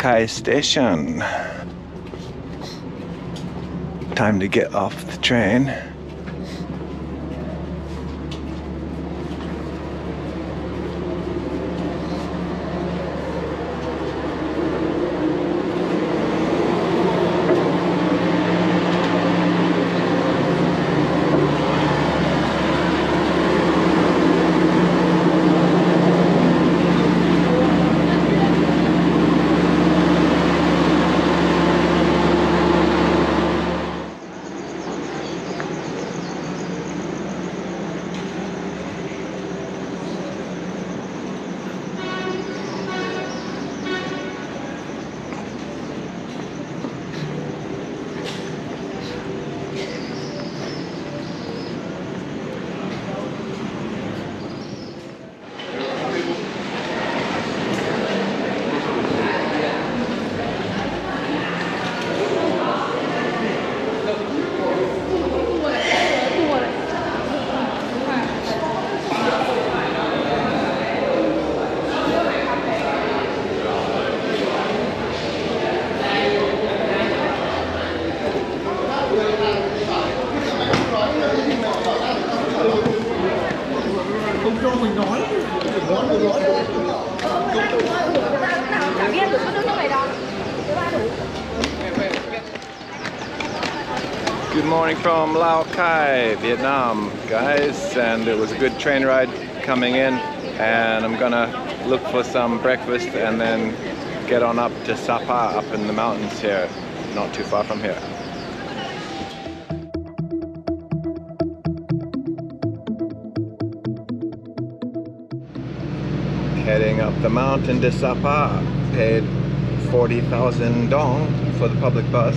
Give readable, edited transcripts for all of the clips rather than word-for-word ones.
Kai station. Time to get off the train. Good morning from Lao Cai, Vietnam, guys, and it was a good train ride coming in, and I'm gonna look for some breakfast and then get on up to Sapa up in the mountains here, not too far from here. Heading up the mountain to Sapa, paid 40,000 dong for the public bus.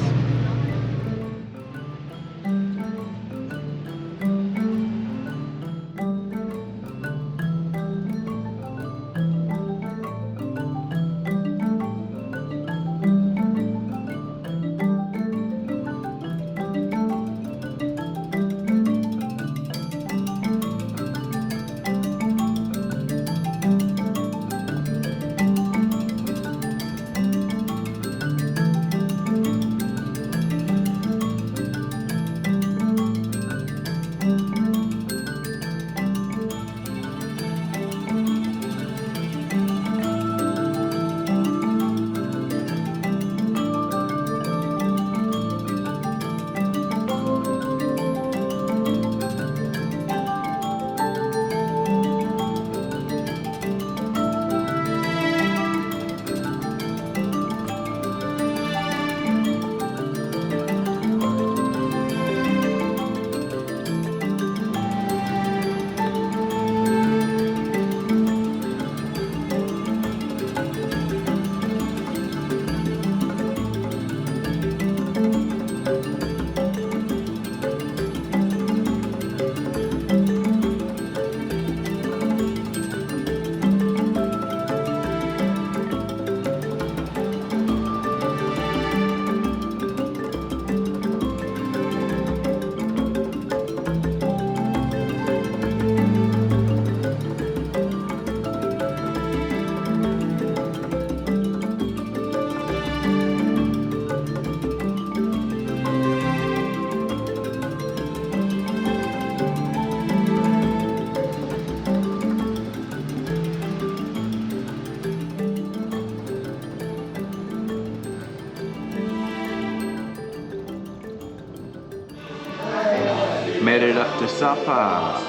Made it up to Sapa,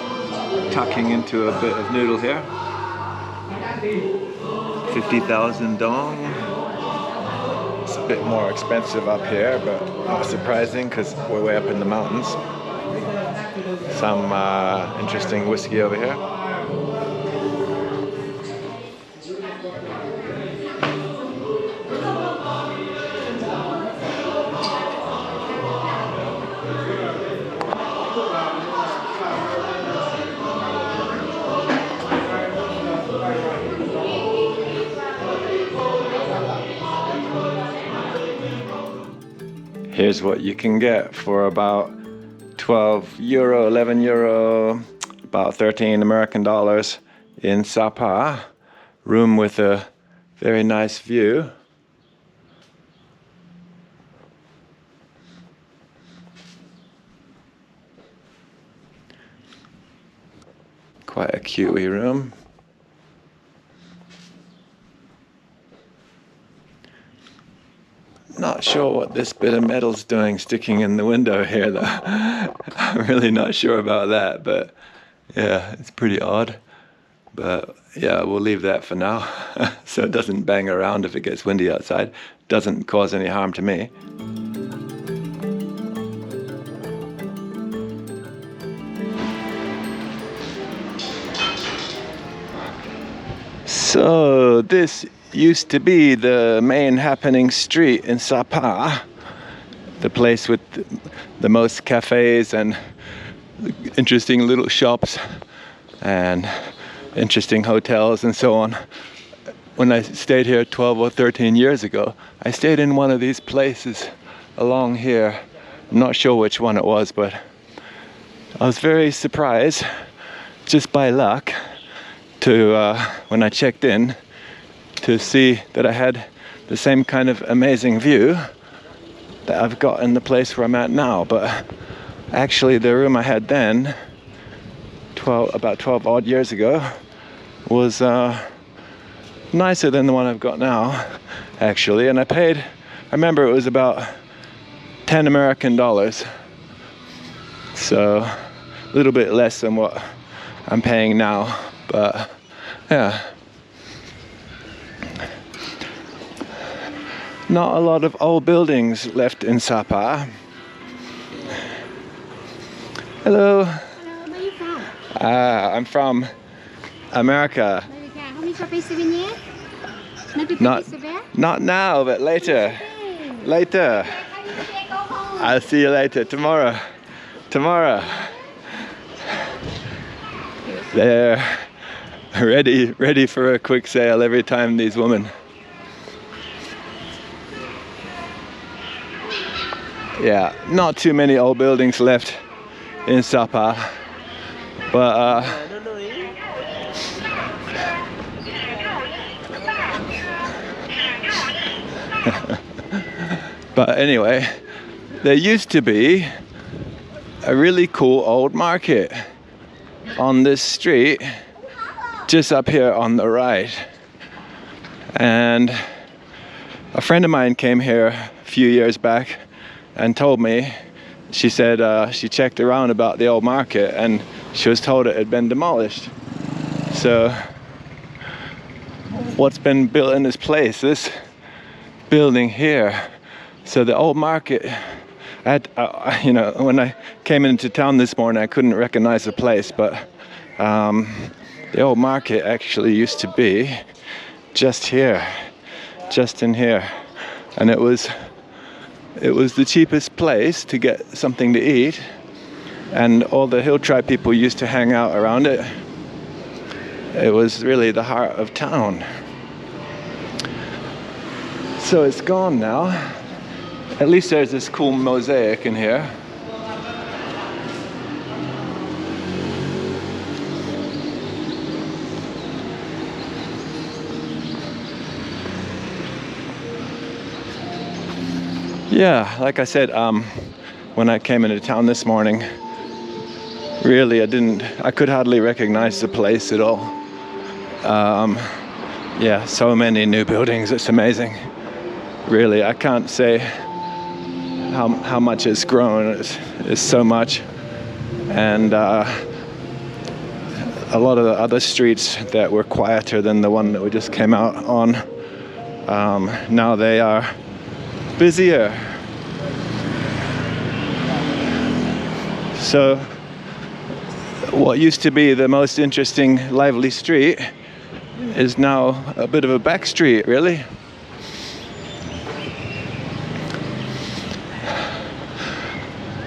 tucking into a bit of noodle here. 50,000 dong. It's a bit more expensive up here, but not surprising because we're way up in the mountains. Some interesting whiskey over here. Here's what you can get for about 12 euro, 11 euro, about 13 American dollars in Sapa. Room with a very nice view. Quite a cute wee room. Not sure what this bit of metal's doing sticking in the window here though. I'm really not sure about that, but yeah, it's pretty odd. But yeah, we'll leave that for now. So it doesn't bang around if it gets windy outside. Doesn't cause any harm to me. So this used to be the main happening street in Sapa, the place with the most cafes and interesting little shops and interesting hotels and so on. When I stayed here 12 or 13 years ago, I stayed in one of these places along here. I'm not sure which one it was, but I was very surprised, just by luck, to when I checked in, to see that I had the same kind of amazing view that I've got in the place where I'm at now. But actually the room I had then, about 12 odd years ago, was nicer than the one I've got now, actually. And I remember it was about 10 American dollars. So a little bit less than what I'm paying now, but yeah. Not a lot of old buildings left in Sapa. Hello. Hello, where are you from? I'm from America. How many shopping souvenir? Not now, but later. Later. I'll see you later. Tomorrow. They're ready for a quick sale every time, these women. Yeah, not too many old buildings left in Sapa, but but anyway, there used to be a really cool old market on this street, just up here on the right. And a friend of mine came here a few years back and told me, she said she checked around about the old market and she was told it had been demolished. So what's been built in this place? This building here. So the old market, you know, when I came into town this morning, I couldn't recognize the place, but the old market actually used to be just here, just in here. And it was the cheapest place to get something to eat, and all the hilltribe people used to hang out around it. It was really the heart of town. So it's gone now. At least there's this cool mosaic in here. Yeah, like I said, when I came into town this morning, really I could hardly recognize the place at all. Yeah, so many new buildings, it's amazing. Really, I can't say how much it's grown. It's so much. And a lot of the other streets that were quieter than the one that we just came out on, now they are busier. So what used to be the most interesting, lively street is now a bit of a back street, really.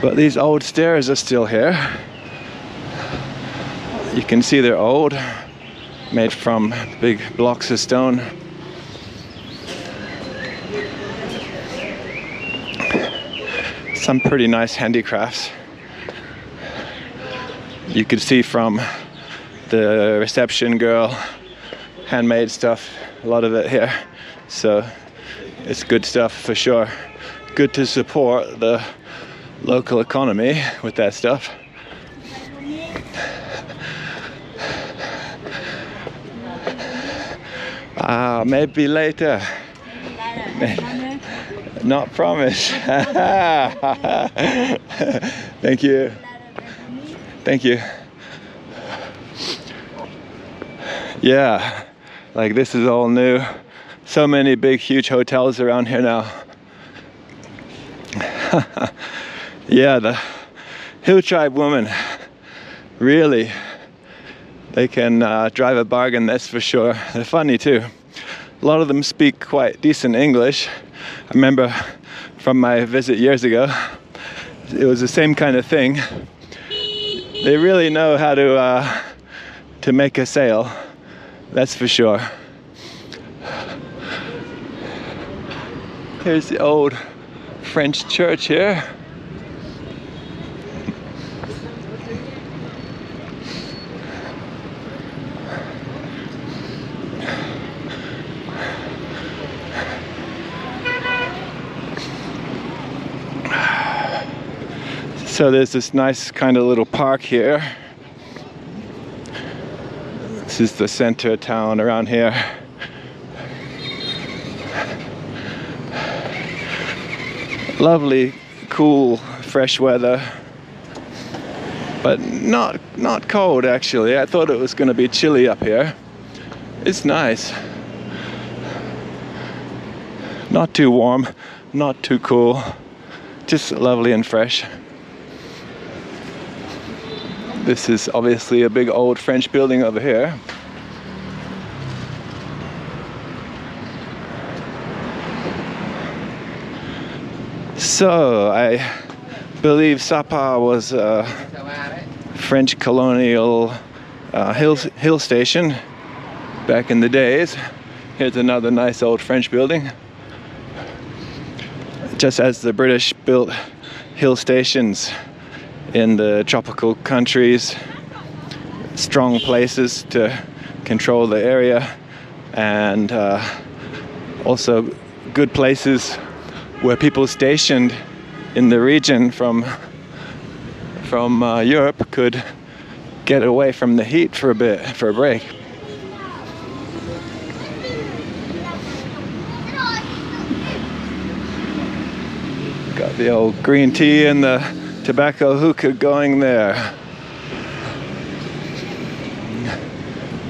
But these old stairs are still here. You can see they're old, made from big blocks of stone. Some pretty nice handicrafts. You could see from the reception girl, handmade stuff, a lot of it here. So it's good stuff for sure. Good to support the local economy with that stuff. Maybe later. Not promise. Thank you. Thank you. Yeah, like this is all new. So many big, huge hotels around here now. Yeah, the hilltribe women, really, they can drive a bargain, that's for sure. They're funny too. A lot of them speak quite decent English. I remember from my visit years ago, it was the same kind of thing. They really know how to make a sale, that's for sure. Here's the old French church here. So there's this nice kind of little park here. This is the center of town around here. Lovely, cool, fresh weather, but not cold actually. I thought it was going to be chilly up here. It's nice. Not too warm, not too cool, just lovely and fresh. This is obviously a big old French building over here. So, I believe Sapa was a French colonial hill station back in the days. Here's another nice old French building. Just as the British built hill stations in the tropical countries, strong places to control the area, and also good places where people stationed in the region from Europe could get away from the heat for a bit, for a break. Got the old green tea and the tobacco hookah going there.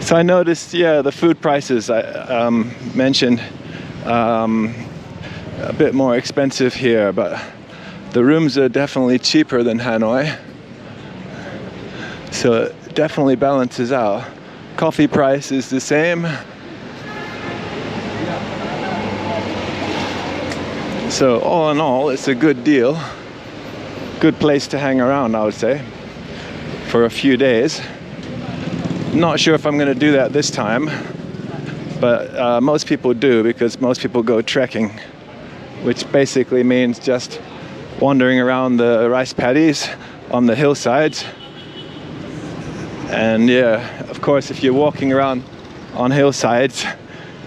So I noticed, yeah, the food prices I mentioned a bit more expensive here, but the rooms are definitely cheaper than Hanoi. So it definitely balances out. Coffee price is the same. So all in all, it's a good deal. Good place to hang around, I would say, for a few days. Not sure if I'm going to do that this time, but most people do, because most people go trekking, which basically means just wandering around the rice paddies on the hillsides. And yeah, of course, if you're walking around on hillsides,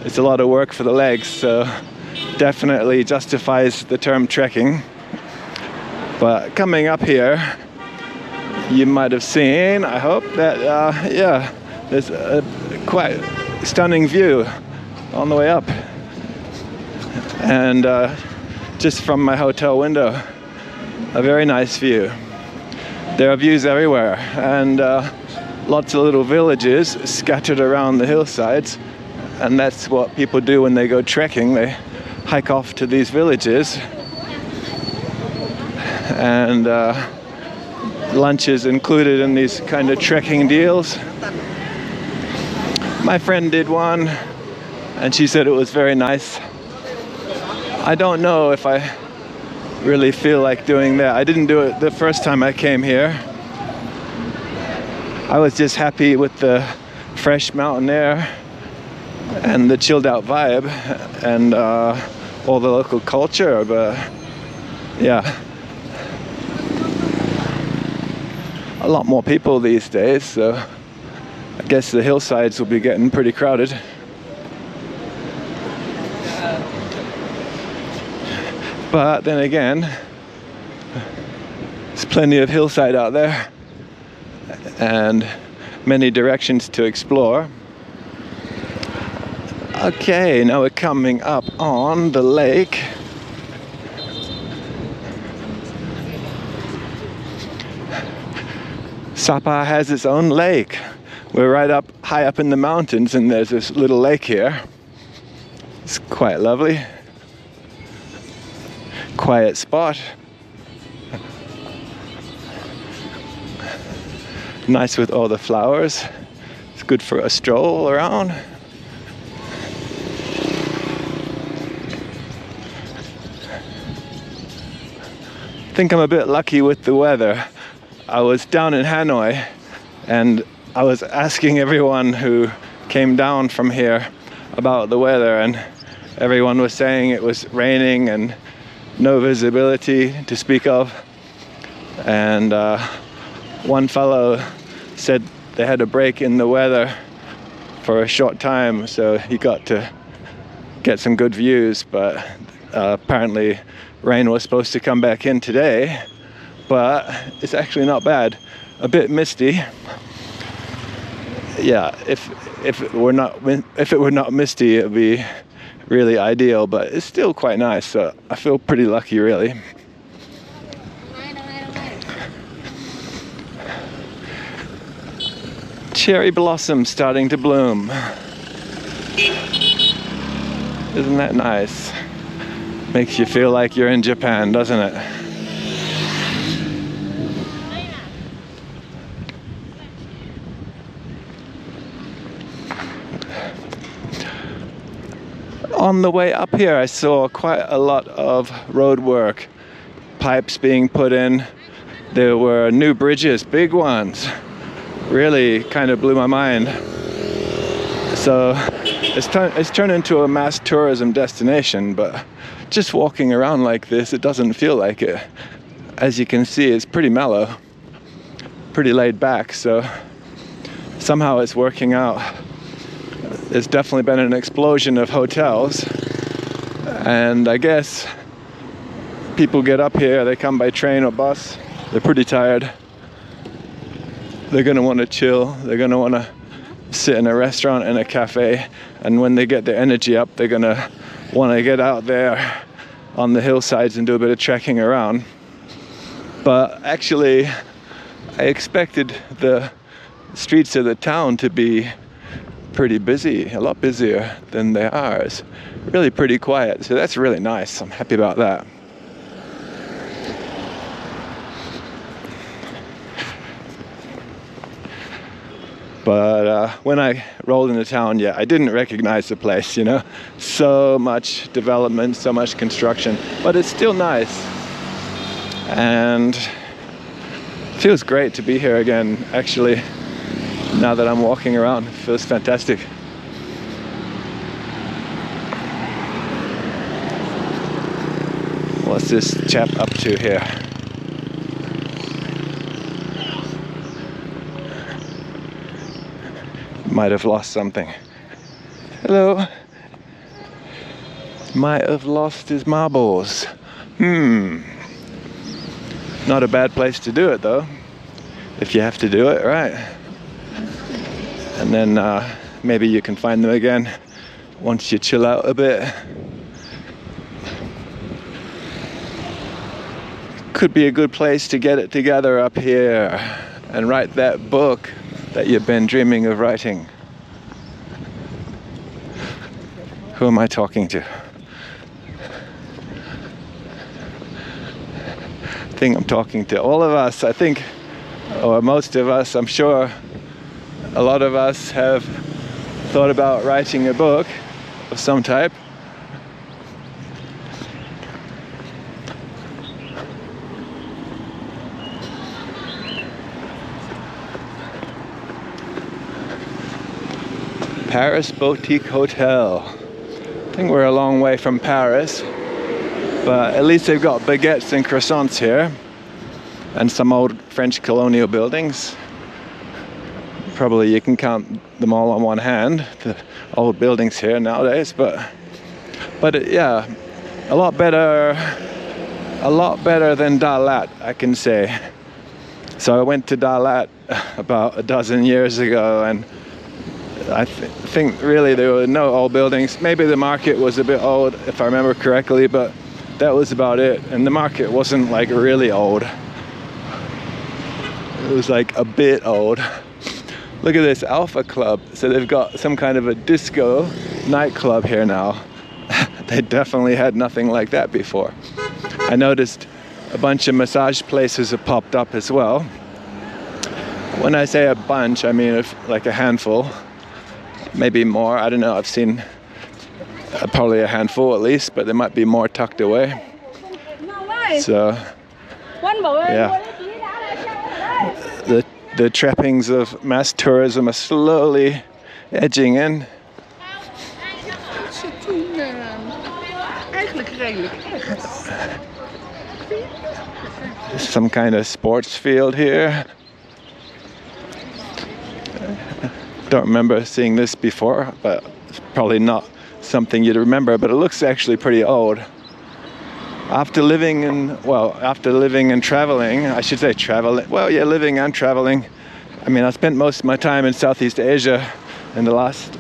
it's a lot of work for the legs, so definitely justifies the term trekking. But coming up here, you might have seen, I hope, that yeah, there's a quite stunning view on the way up. And just from my hotel window, a very nice view. There are views everywhere, and lots of little villages scattered around the hillsides, and that's what people do when they go trekking. They hike off to these villages, and lunch is included in these kind of trekking deals. My friend did one, and she said it was very nice. I don't know if I really feel like doing that. I didn't do it the first time I came here. I was just happy with the fresh mountain air and the chilled out vibe and all the local culture, but yeah. A lot more people these days, so I guess the hillsides will be getting pretty crowded. But then again, there's plenty of hillside out there and many directions to explore. Okay, now we're coming up on the lake. Sapa has its own lake. We're right up high up in the mountains, and there's this little lake here. It's quite lovely. Quiet spot. Nice with all the flowers. It's good for a stroll around. I think I'm a bit lucky with the weather. I was down in Hanoi and I was asking everyone who came down from here about the weather, and everyone was saying it was raining and no visibility to speak of. And one fellow said they had a break in the weather for a short time, so he got to get some good views, but apparently rain was supposed to come back in today, but it's actually not bad. A bit misty. Yeah, if it were not misty, it would be really ideal, but it's still quite nice, so I feel pretty lucky, really. Cherry blossom starting to bloom. Isn't that nice? Makes you feel like you're in Japan, doesn't it? On the way up here, I saw quite a lot of road work. Pipes being put in. There were new bridges, big ones. Really kind of blew my mind. So it's turned into a mass tourism destination, but just walking around like this, it doesn't feel like it. As you can see, it's pretty mellow, pretty laid back, so somehow it's working out. There's definitely been an explosion of hotels, and I guess people get up here, they come by train or bus, they're pretty tired. They're gonna want to chill, they're gonna want to sit in a restaurant and a cafe, and when they get their energy up, they're gonna want to get out there on the hillsides and do a bit of trekking around. But actually, I expected the streets of the town to be pretty busy, a lot busier than they are. It's really pretty quiet, so that's really nice. I'm happy about that. But when I rolled into town, yeah, I didn't recognize the place, you know. So much development, so much construction, but it's still nice. And it feels great to be here again, actually. Now that I'm walking around, it feels fantastic. What's this chap up to here? Might have lost something. Hello. Might have lost his marbles. Not a bad place to do it though, if you have to do it, right? And then maybe you can find them again once you chill out a bit. Could be a good place to get it together up here and write that book that you've been dreaming of writing. Who am I talking to? I think I'm talking to all of us, I think, or most of us, I'm sure. A lot of us have thought about writing a book of some type. Paris Boutique Hotel. I think we're a long way from Paris, but at least they've got baguettes and croissants here, and some old French colonial buildings. Probably you can count them all on one hand, the old buildings here nowadays, but yeah, a lot better than Dalat, I can say. So I went to Dalat about a dozen years ago, and I think really there were no old buildings. Maybe the market was a bit old, if I remember correctly, but that was about it. And the market wasn't like really old. It was like a bit old. Look at this Alpha Club. So they've got some kind of a disco nightclub here now. They definitely had nothing like that before. I noticed a bunch of massage places have popped up as well. When I say a bunch, I mean like a handful, maybe more. I don't know. I've seen probably a handful at least, but there might be more tucked away. So, yeah. The trappings of mass tourism are slowly edging in. Some kind of sports field here. Don't remember seeing this before, but it's probably not something you'd remember, but it looks actually pretty old. After living and traveling, I should say traveling, well, yeah, living and traveling. I mean, I spent most of my time in Southeast Asia in the last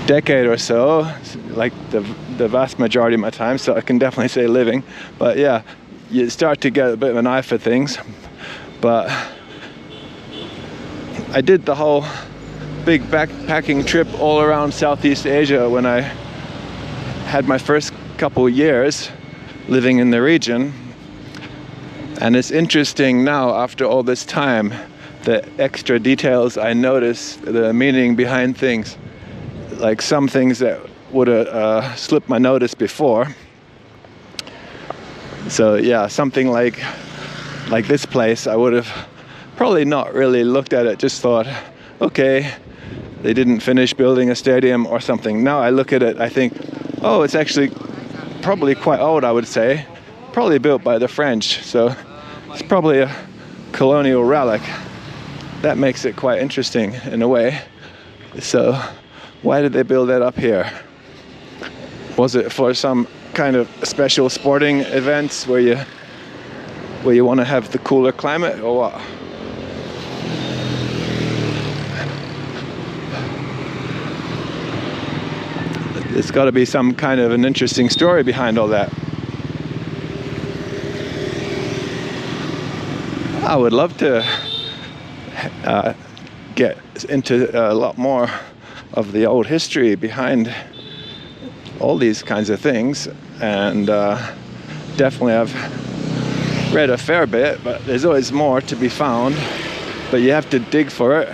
decade or so, like the vast majority of my time, so I can definitely say living. But yeah, you start to get a bit of an eye for things. But I did the whole big backpacking trip all around Southeast Asia when I had my first couple years living in the region. And it's interesting now, after all this time, the extra details I notice, the meaning behind things. Like some things that would have slipped my notice before. So yeah, something like this place, I would have probably not really looked at it, just thought, okay, they didn't finish building a stadium or something. Now I look at it, I think, oh, it's actually probably quite old, I would say. Probably built by the French, so it's probably a colonial relic. That makes it quite interesting in a way. So why did they build that up here? Was it for some kind of special sporting events where you want to have the cooler climate, or what? There's got to be some kind of an interesting story behind all that. I would love to get into a lot more of the old history behind all these kinds of things, and definitely I've read a fair bit, but there's always more to be found, but you have to dig for it.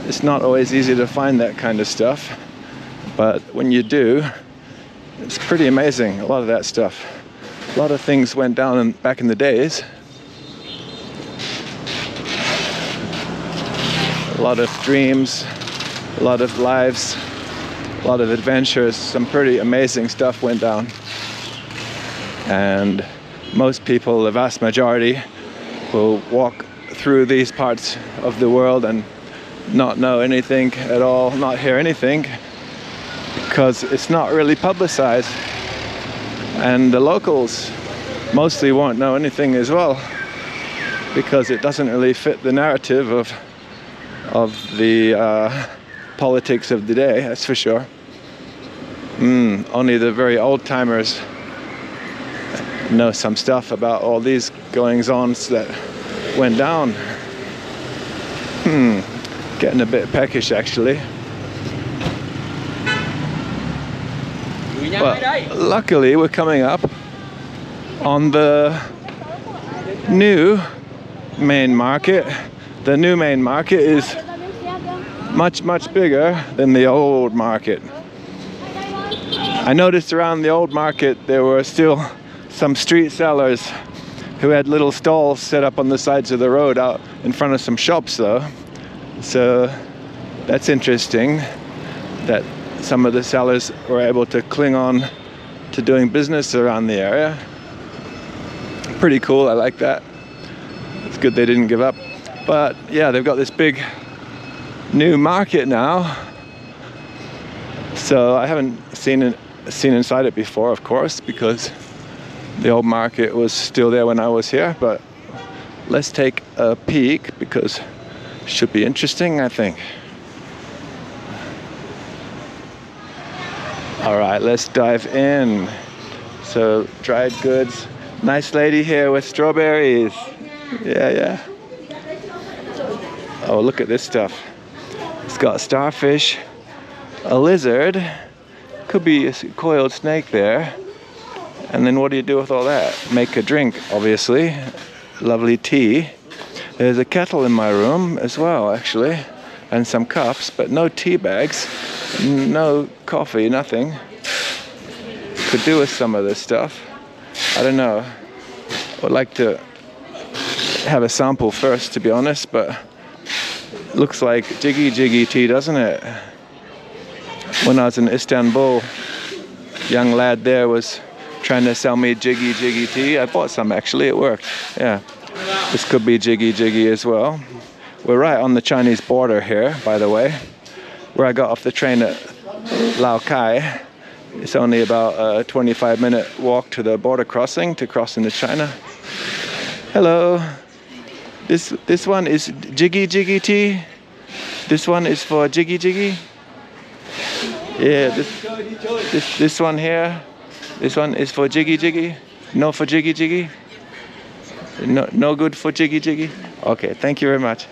It's not always easy to find that kind of stuff, but when you do, it's pretty amazing. A lot of that stuff, a lot of things went down back in the days. A lot of dreams, a lot of lives, a lot of adventures, some pretty amazing stuff went down. And most people, the vast majority, will walk through these parts of the world and not know anything at all, not hear anything, because it's not really publicized. And the locals mostly won't know anything as well, because it doesn't really fit the narrative of the politics of the day, that's for sure. Only the very old timers know some stuff about all these goings-ons that went down. Getting a bit peckish actually. But luckily we're coming up on the new main market. The new main market is much bigger than the old market. I noticed around the old market there were still some street sellers who had little stalls set up on the sides of the road out in front of some shops though. So that's interesting that some of the sellers were able to cling on to doing business around the area. Pretty cool, I like that. It's good they didn't give up. But yeah, they've got this big new market now. So I haven't seen inside it before, of course, because the old market was still there when I was here. But let's take a peek because it should be interesting, I think. All right, let's dive in. So dried goods. Nice lady here with strawberries. Yeah, yeah. Oh, look at this stuff. It's got starfish, a lizard, could be a coiled snake there. And then what do you do with all that? Make a drink, obviously. Lovely tea. There's a kettle in my room as well, actually. And some cups, but no tea bags. No coffee, nothing. Could do with some of this stuff. I don't know. Would like to have a sample first, to be honest, but looks like jiggy-jiggy tea, doesn't it? When I was in Istanbul, young lad there was trying to sell me jiggy-jiggy tea. I bought some, actually. It worked. Yeah. This could be jiggy-jiggy as well. We're right on the Chinese border here, by the way. Where I got off the train at Lao Cai. It's only about a 25-minute walk to the border crossing to cross into China. Hello. This one is jiggy-jiggy tea. This one is for jiggy-jiggy. Yeah, this one here. This one is for jiggy-jiggy. No for jiggy-jiggy. No good for jiggy-jiggy. Okay, thank you very much.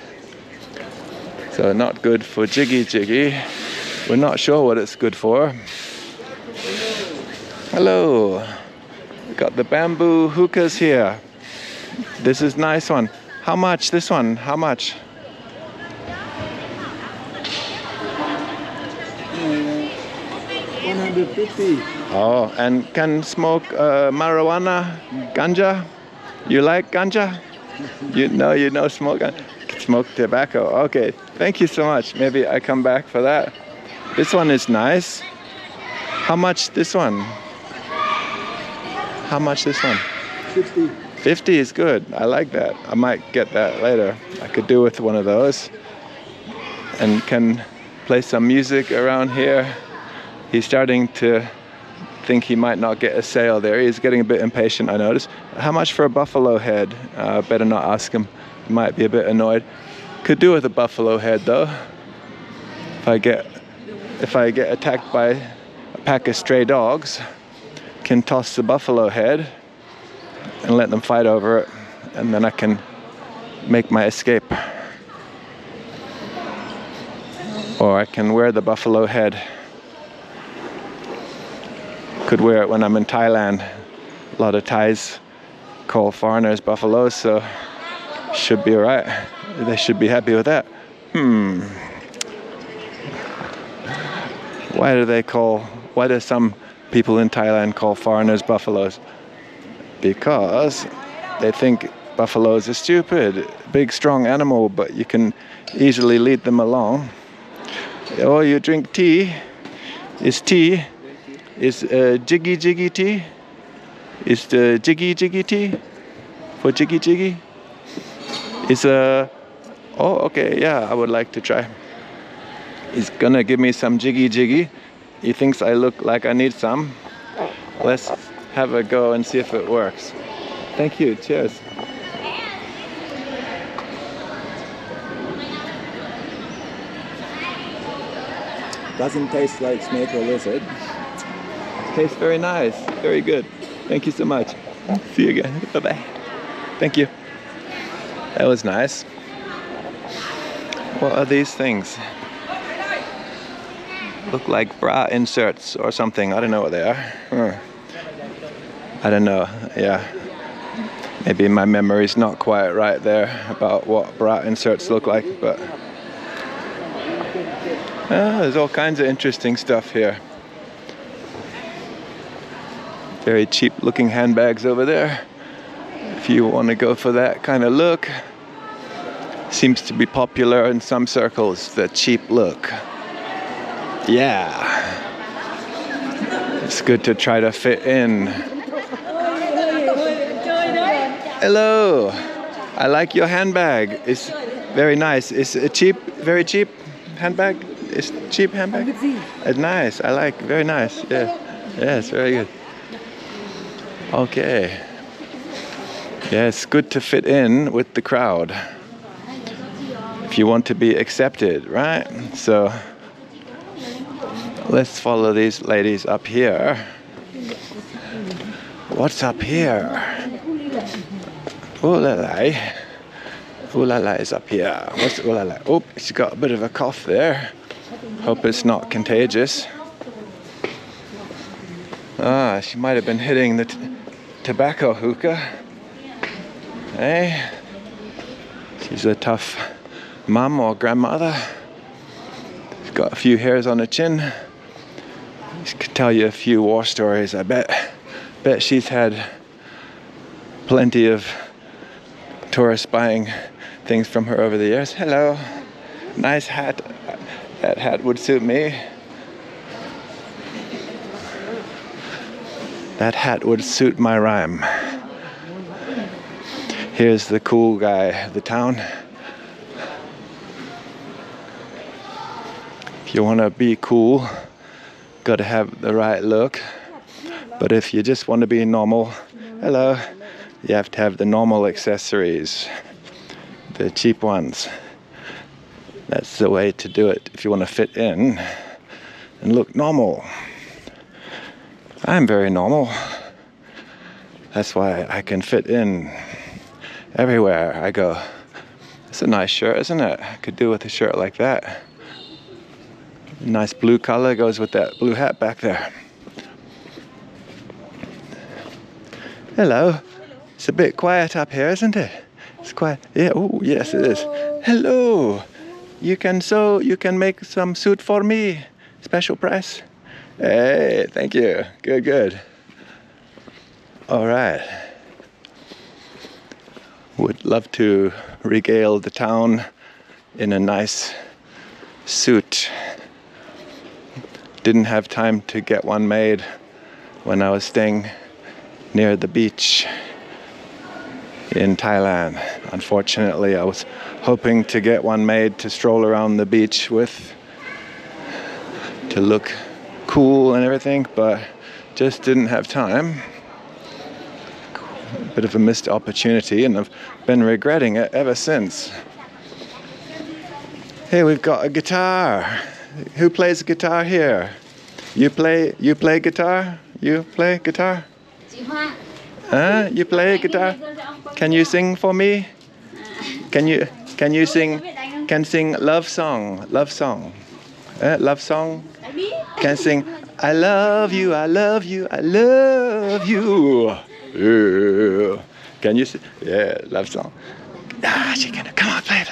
So not good for jiggy-jiggy. We're not sure what it's good for. Hello. Got the bamboo hookahs here. This is nice one. How much this one? How much? $150. Oh, and can smoke marijuana, ganja? You like ganja? You know smoke tobacco. Okay, thank you so much. Maybe I come back for that. This one is nice. How much this one? How much this one? 50. 50 is good. I like that. I might get that later. I could do with one of those. And can play some music around here. He's starting to think he might not get a sale there. He's getting a bit impatient, I notice. How much for a buffalo head? Better not ask him. He might be a bit annoyed. Could do with a buffalo head though. If I get attacked by a pack of stray dogs, can toss the buffalo head and let them fight over it, and then I can make my escape. Or I can wear the buffalo head. Could wear it when I'm in Thailand. A lot of Thais call foreigners buffaloes, so should be alright. They should be happy with that. Why do some people in Thailand call foreigners buffaloes? Because they think buffaloes are stupid, big strong animal, but you can easily lead them along. Oh, you drink tea? Is jiggy-jiggy tea? Is the jiggy-jiggy tea? For jiggy-jiggy? Oh, okay, yeah, I would like to try. He's gonna give me some jiggy-jiggy. He thinks I look like I need some. Let's have a go and see if it works. Thank you, cheers. Doesn't taste like snake or lizard. Tastes very nice, very good. Thank you so much. See you again, bye-bye. Thank you. That was nice. What are these things? Look like bra inserts or something. I don't know what they are. I don't know, yeah. Maybe my memory's not quite right there about what bra inserts look like, but there's all kinds of interesting stuff here. Very cheap looking handbags over there. If you want to go for that kind of look. Seems to be popular in some circles, the cheap look. Yeah. It's good to try to fit in. Hello. I like your handbag. It's very nice. It's a cheap, very cheap handbag. It's cheap handbag. It's nice. I like. Very nice. Yeah. Yeah, it's very good. Okay. Yeah, it's good to fit in with the crowd. If you want to be accepted, right? So Let's follow these ladies up here. What's up here? Ooh-la-la. Ooh-la-la is up here. What's ooh-la-la? Oh, she's got a bit of a cough there. Hope it's not contagious. Ah, she might have been hitting the tobacco hookah. Hey, she's a tough mum or grandmother. She's got a few hairs on her chin. She could tell you a few war stories, I bet. Bet she's had plenty of tourists buying things from her over the years. Hello, nice hat. That hat would suit me. That hat would suit my rhyme. Here's the cool guy of the town. If you want to be cool, got to have the right look. But if you just want to be normal, hello, you have to have the normal accessories, the cheap ones. That's the way to do it if you want to fit in and look normal. I'm very normal. That's why I can fit in everywhere I go. It's a nice shirt, isn't it? I could do with a shirt like that. Nice blue color goes with that blue hat back there. Hello. It's a bit quiet up here, isn't it? It's quiet. Yeah. Oh, yes, it is. Hello. You can make some suit for me. Special price. Hey, thank you. Good, good. All right. Would love to regale the town in a nice suit. Didn't have time to get one made when I was staying near the beach in Thailand. Unfortunately, I was hoping to get one made to stroll around the beach with, to look cool and everything, but just didn't have time. A bit of a missed opportunity, and I've been regretting it ever since. Hey, we've got a guitar. Who plays guitar here? You play guitar? You play guitar? You play guitar? Can you sing for me? Can you sing love song? Love song? Love song? Can sing I love you, I love you, I love you. Yeah. Can you sing? Yeah, love song. Ah, she can. Come on, play it.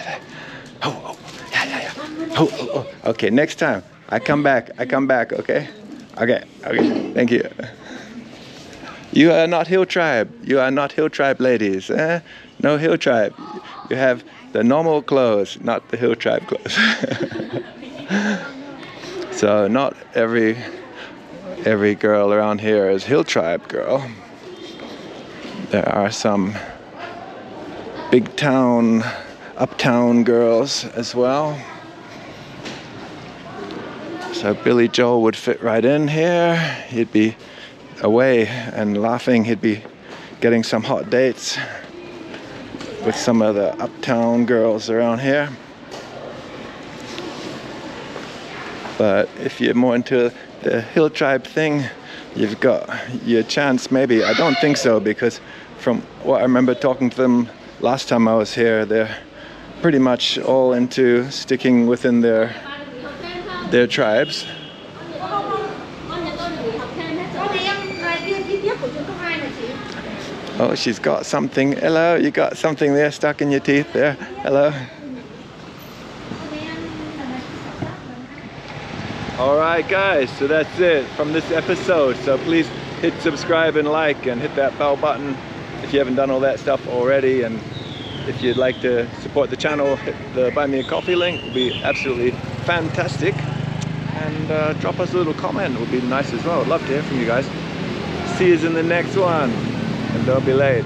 Oh, yeah. Oh. Okay, next time I come back. Okay. Thank you. You are not hill tribe. You are not hill tribe ladies. No hill tribe. You have the normal clothes, not the hill tribe clothes. So not every girl around here is hill tribe girl. There are some big town, uptown girls as well. So Billy Joel would fit right in here. He'd be away and laughing. He'd be getting some hot dates with some of the uptown girls around here. But if you're more into the hill tribe thing, you've got your chance maybe. I don't think so, because from what I remember talking to them last time I was here, they're pretty much all into sticking within their tribes. Oh, she's got something. Hello, you got something there stuck in your teeth there. Hello. Alright guys, so that's it from this episode. So please hit subscribe and like and hit that bell button if you haven't done all that stuff already. And if you'd like to support the channel, hit the buy me a coffee link. It would be absolutely fantastic. And drop us a little comment, it would be nice as well. I'd love to hear from you guys. See you in the next one, and don't be late.